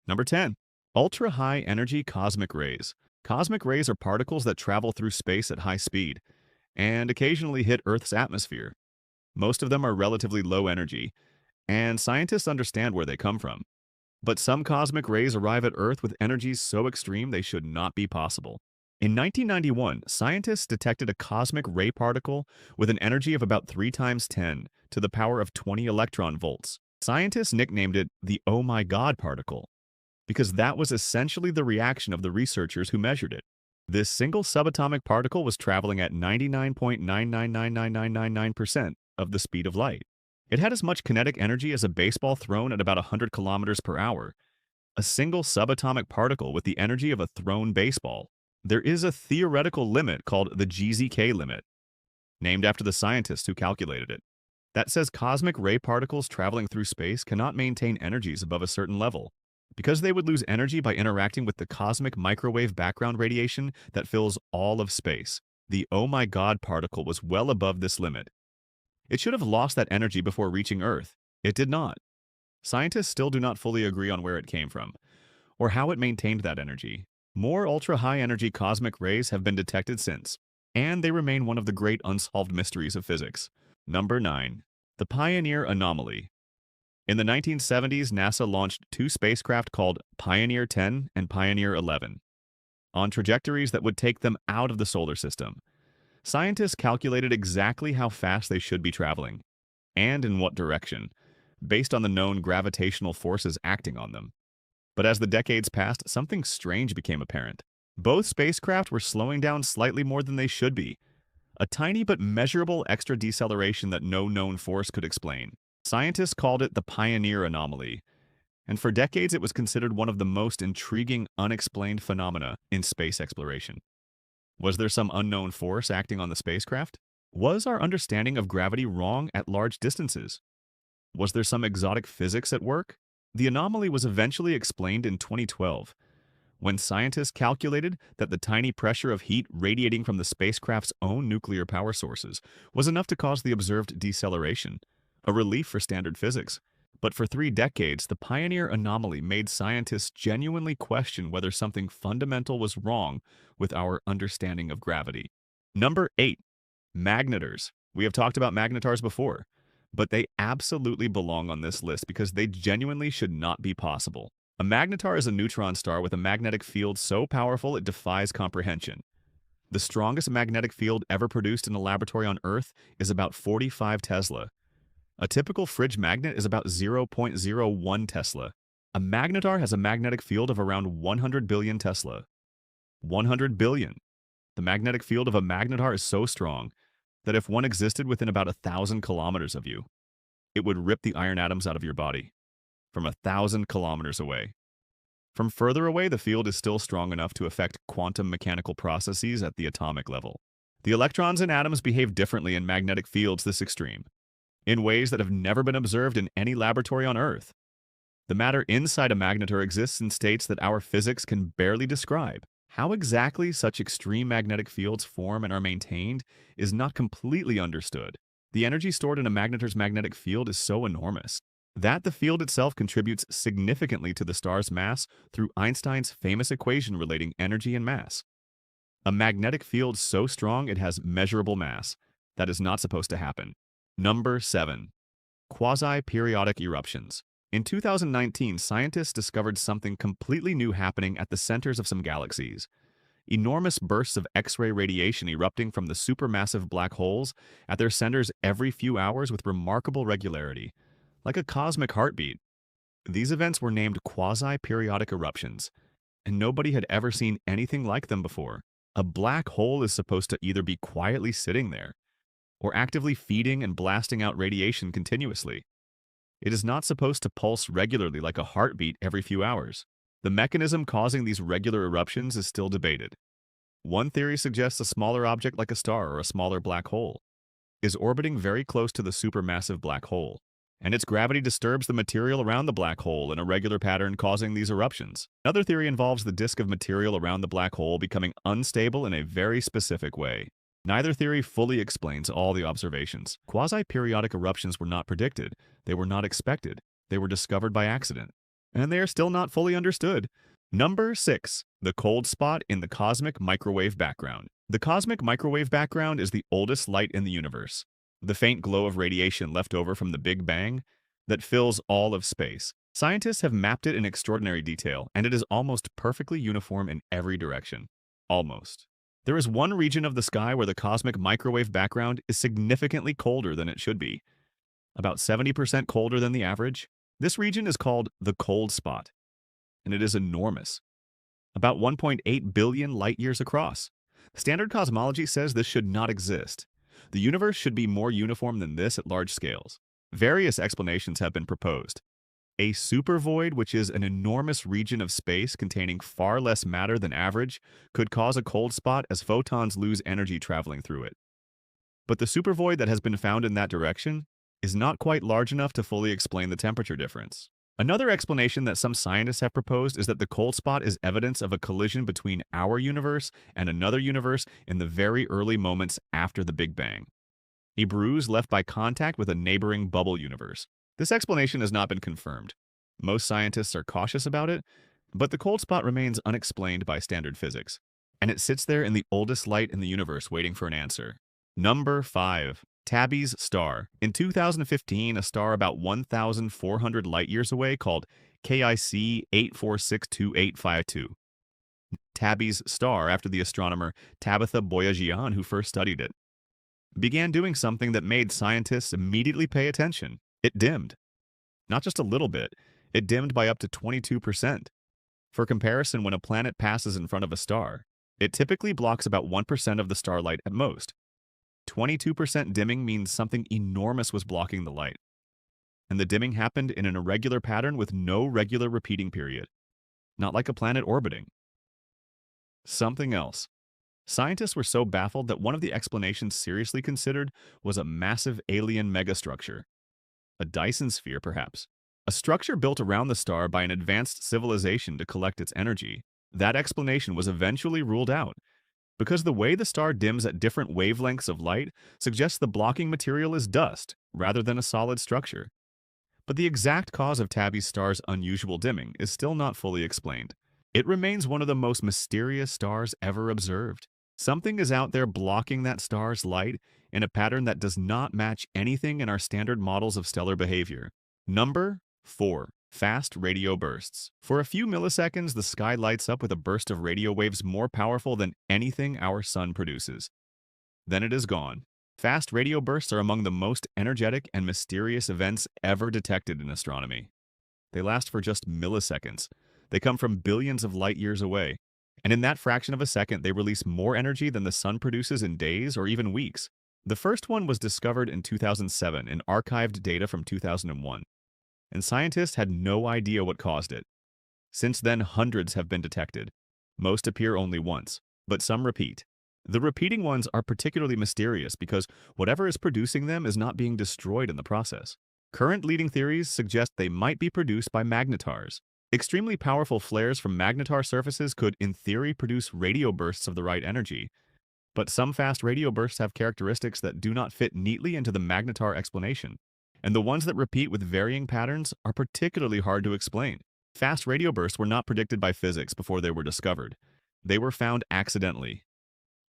Number 10. Ultra-high energy cosmic rays. Cosmic rays are particles that travel through space at high speed and occasionally hit Earth's atmosphere. Most of them are relatively low energy, and scientists understand where they come from. But some cosmic rays arrive at Earth with energies so extreme they should not be possible. In 1991, scientists detected a cosmic ray particle with an energy of about 3 times 10 to the power of 20 electron volts. Scientists nicknamed it the "Oh my God" particle because that was essentially the reaction of the researchers who measured it. This single subatomic particle was traveling at 99.9999999% of the speed of light. It had as much kinetic energy as a baseball thrown at about 100 kilometers per hour. A single subatomic particle with the energy of a thrown baseball. There is a theoretical limit called the GZK limit, named after the scientist who calculated it, that says cosmic ray particles traveling through space cannot maintain energies above a certain level, because they would lose energy by interacting with the cosmic microwave background radiation that fills all of space. The "Oh my God" particle was well above this limit. It should have lost that energy before reaching Earth. It did not. Scientists still do not fully agree on where it came from, or how it maintained that energy. More ultra-high energy cosmic rays have been detected since, and they remain one of the great unsolved mysteries of physics. Number 9. The Pioneer Anomaly. In the 1970s, NASA launched 2 spacecraft called Pioneer 10 and Pioneer 11 on trajectories that would take them out of the solar system. Scientists calculated exactly how fast they should be traveling, and in what direction, based on the known gravitational forces acting on them. But as the decades passed, something strange became apparent. Both spacecraft were slowing down slightly more than they should be, a tiny but measurable extra deceleration that no known force could explain. Scientists called it the Pioneer Anomaly, and for decades it was considered one of the most intriguing unexplained phenomena in space exploration. Was there some unknown force acting on the spacecraft? Was our understanding of gravity wrong at large distances? Was there some exotic physics at work? The anomaly was eventually explained in 2012, when scientists calculated that the tiny pressure of heat radiating from the spacecraft's own nuclear power sources was enough to cause the observed deceleration, a relief for standard physics. But for 3 decades, the Pioneer Anomaly made scientists genuinely question whether something fundamental was wrong with our understanding of gravity. Number 8. Magnetars. We have talked about magnetars before, but they absolutely belong on this list because they genuinely should not be possible. A magnetar is a neutron star with a magnetic field so powerful it defies comprehension. The strongest magnetic field ever produced in a laboratory on Earth is about 45 Tesla. A typical fridge magnet is about 0.01 Tesla. A magnetar has a magnetic field of around 100 billion Tesla. 100 billion. The magnetic field of a magnetar is so strong that if one existed within about 1,000 kilometers of you, it would rip the iron atoms out of your body from 1,000 kilometers away. From further away, the field is still strong enough to affect quantum mechanical processes at the atomic level. The electrons in atoms behave differently in magnetic fields this extreme, in ways that have never been observed in any laboratory on Earth. The matter inside a magnetar exists in states that our physics can barely describe. How exactly such extreme magnetic fields form and are maintained is not completely understood. The energy stored in a magnetar's magnetic field is so enormous that the field itself contributes significantly to the star's mass through Einstein's famous equation relating energy and mass. A magnetic field so strong it has measurable mass. That is not supposed to happen. Number 7. Quasi-Periodic Eruptions. In 2019, scientists discovered something completely new happening at the centers of some galaxies. Enormous bursts of X-ray radiation erupting from the supermassive black holes at their centers every few hours with remarkable regularity, like a cosmic heartbeat. These events were named Quasi-Periodic Eruptions, and nobody had ever seen anything like them before. A black hole is supposed to either be quietly sitting there, or actively feeding and blasting out radiation continuously. It is not supposed to pulse regularly like a heartbeat every few hours. The mechanism causing these regular eruptions is still debated. One theory suggests a smaller object like a star or a smaller black hole is orbiting very close to the supermassive black hole, and its gravity disturbs the material around the black hole in a regular pattern, causing these eruptions. Another theory involves the disk of material around the black hole becoming unstable in a very specific way. Neither theory fully explains all the observations. Quasi-periodic eruptions were not predicted, they were not expected, they were discovered by accident. and they are still not fully understood. Number 6. The cold spot in the cosmic microwave background. The cosmic microwave background is the oldest light in the universe. The faint glow of radiation left over from the Big Bang that fills all of space. Scientists have mapped it in extraordinary detail, and it is almost perfectly uniform in every direction. Almost. There is one region of the sky where the cosmic microwave background is significantly colder than it should be, about 70% colder than the average. This region is called the cold spot, and it is enormous, about 1.8 billion light-years across. Standard cosmology says this should not exist. The universe should be more uniform than this at large scales. Various explanations have been proposed. A supervoid, which is an enormous region of space containing far less matter than average, could cause a cold spot as photons lose energy traveling through it. But the supervoid that has been found in that direction is not quite large enough to fully explain the temperature difference. Another explanation that some scientists have proposed is that the cold spot is evidence of a collision between our universe and another universe in the very early moments after the Big Bang. A bruise left by contact with a neighboring bubble universe. This explanation has not been confirmed. Most scientists are cautious about it, but the cold spot remains unexplained by standard physics, and it sits there in the oldest light in the universe waiting for an answer. Number 5. Tabby's star. In 2015, a star about 1,400 light-years away called KIC 8462852. Tabby's star, after the astronomer Tabitha Boyajian, who first studied it, began doing something that made scientists immediately pay attention. It dimmed. Not just a little bit, it dimmed by up to 22%. For comparison, when a planet passes in front of a star, it typically blocks about 1% of the starlight at most. 22% dimming means something enormous was blocking the light. And the dimming happened in an irregular pattern with no regular repeating period. Not like a planet orbiting. Something else. Scientists were so baffled that one of the explanations seriously considered was a massive alien megastructure. A Dyson sphere, perhaps. A structure built around the star by an advanced civilization to collect its energy. That explanation was eventually ruled out, because the way the star dims at different wavelengths of light suggests the blocking material is dust, rather than a solid structure. But the exact cause of Tabby's star's unusual dimming is still not fully explained. It remains one of the most mysterious stars ever observed. Something is out there blocking that star's light in a pattern that does not match anything in our standard models of stellar behavior. Number 4. Fast radio bursts. For a few milliseconds, the sky lights up with a burst of radio waves more powerful than anything our sun produces. Then it is gone. Fast radio bursts are among the most energetic and mysterious events ever detected in astronomy. They last for just milliseconds. They come from billions of light years away. And in that fraction of a second, they release more energy than the sun produces in days or even weeks. The first one was discovered in 2007 in archived data from 2001, and scientists had no idea what caused it. Since then, hundreds have been detected. Most appear only once, but some repeat. The repeating ones are particularly mysterious because whatever is producing them is not being destroyed in the process. Current leading theories suggest they might be produced by magnetars. Extremely powerful flares from magnetar surfaces could, in theory, produce radio bursts of the right energy. But some fast radio bursts have characteristics that do not fit neatly into the magnetar explanation. And the ones that repeat with varying patterns are particularly hard to explain. Fast radio bursts were not predicted by physics before they were discovered. They were found accidentally.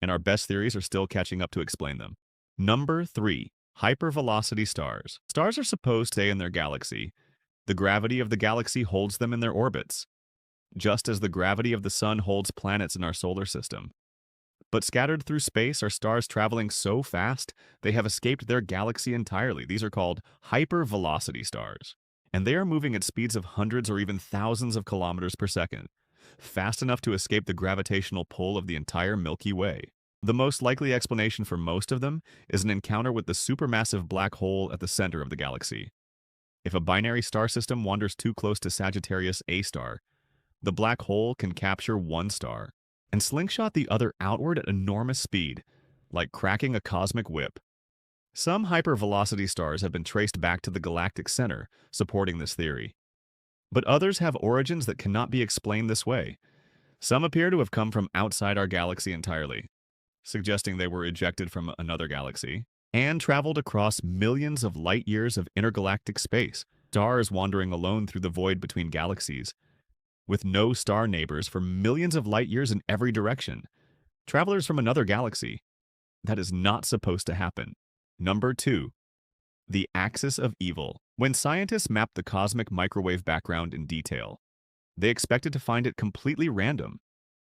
And our best theories are still catching up to explain them. Number 3. Hypervelocity stars. Stars are supposed to stay in their galaxy. The gravity of the galaxy holds them in their orbits, just as the gravity of the sun holds planets in our solar system. But scattered through space are stars traveling so fast they have escaped their galaxy entirely. These are called hypervelocity stars. And they are moving at speeds of hundreds or even thousands of kilometers per second, fast enough to escape the gravitational pull of the entire Milky Way. The most likely explanation for most of them is an encounter with the supermassive black hole at the center of the galaxy. If a binary star system wanders too close to Sagittarius A star, the black hole can capture one star and slingshot the other outward at enormous speed, like cracking a cosmic whip. Some hypervelocity stars have been traced back to the galactic center, supporting this theory. But others have origins that cannot be explained this way. Some appear to have come from outside our galaxy entirely, suggesting they were ejected from another galaxy, and traveled across millions of light-years of intergalactic space. Stars wandering alone through the void between galaxies, with no star neighbors for millions of light years in every direction. Travelers from another galaxy. That is not supposed to happen. Number 2. The Axis of Evil. When scientists mapped the cosmic microwave background in detail, they expected to find it completely random.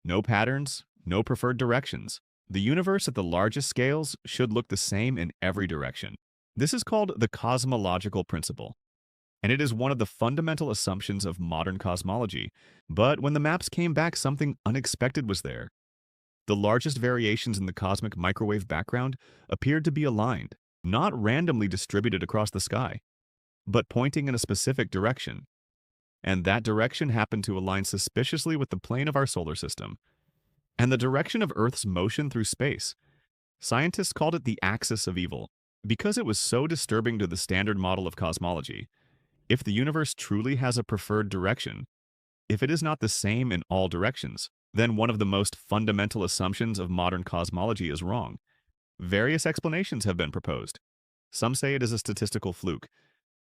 No patterns, no preferred directions. The universe at the largest scales should look the same in every direction. This is called the cosmological principle, and it is one of the fundamental assumptions of modern cosmology. But when the maps came back, something unexpected was there. The largest variations in the cosmic microwave background appeared to be aligned, not randomly distributed across the sky, but pointing in a specific direction. And that direction happened to align suspiciously with the plane of our solar system, and the direction of Earth's motion through space. Scientists called it the Axis of Evil, because it was so disturbing to the standard model of cosmology. If the universe truly has a preferred direction, if it is not the same in all directions, then one of the most fundamental assumptions of modern cosmology is wrong. Various explanations have been proposed. Some say it is a statistical fluke.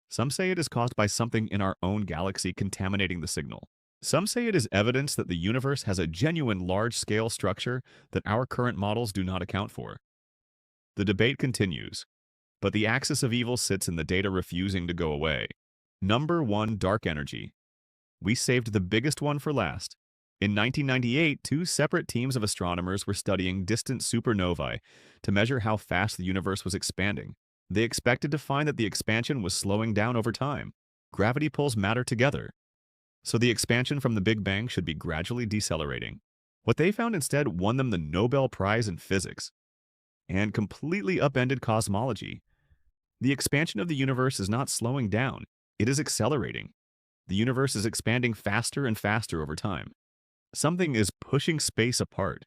Some say it is caused by something in our own galaxy contaminating the signal. Some say it is evidence that the universe has a genuine large-scale structure that our current models do not account for. The debate continues, but the Axis of Evil sits in the data refusing to go away. Number 1. Dark energy. We saved the biggest one for last. In 1998, 2 separate teams of astronomers were studying distant supernovae to measure how fast the universe was expanding. They expected to find that the expansion was slowing down over time. Gravity pulls matter together, so the expansion from the Big Bang should be gradually decelerating. What they found instead won them the Nobel Prize in Physics and completely upended cosmology. The expansion of the universe is not slowing down, it is accelerating. The universe is expanding faster and faster over time. Something is pushing space apart.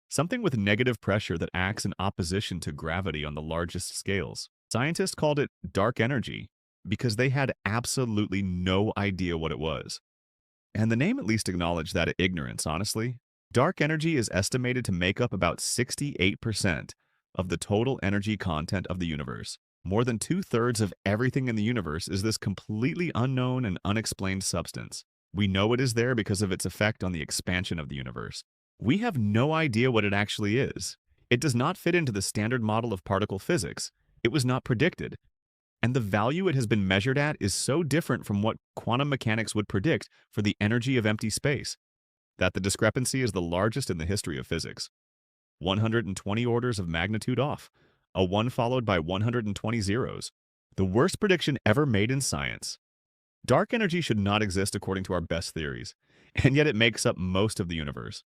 Something with negative pressure that acts in opposition to gravity on the largest scales. Scientists called it dark energy because they had absolutely no idea what it was. And the name at least acknowledged that ignorance, honestly. Dark energy is estimated to make up about 68% of the total energy content of the universe. More than 2/3 of everything in the universe is this completely unknown and unexplained substance. We know it is there because of its effect on the expansion of the universe. We have no idea what it actually is. It does not fit into the standard model of particle physics. It was not predicted. And the value it has been measured at is so different from what quantum mechanics would predict for the energy of empty space, that the discrepancy is the largest in the history of physics. 120 orders of magnitude off, a 1 followed by 120 zeros. The worst prediction ever made in science. Dark energy should not exist according to our best theories, and yet it makes up most of the universe.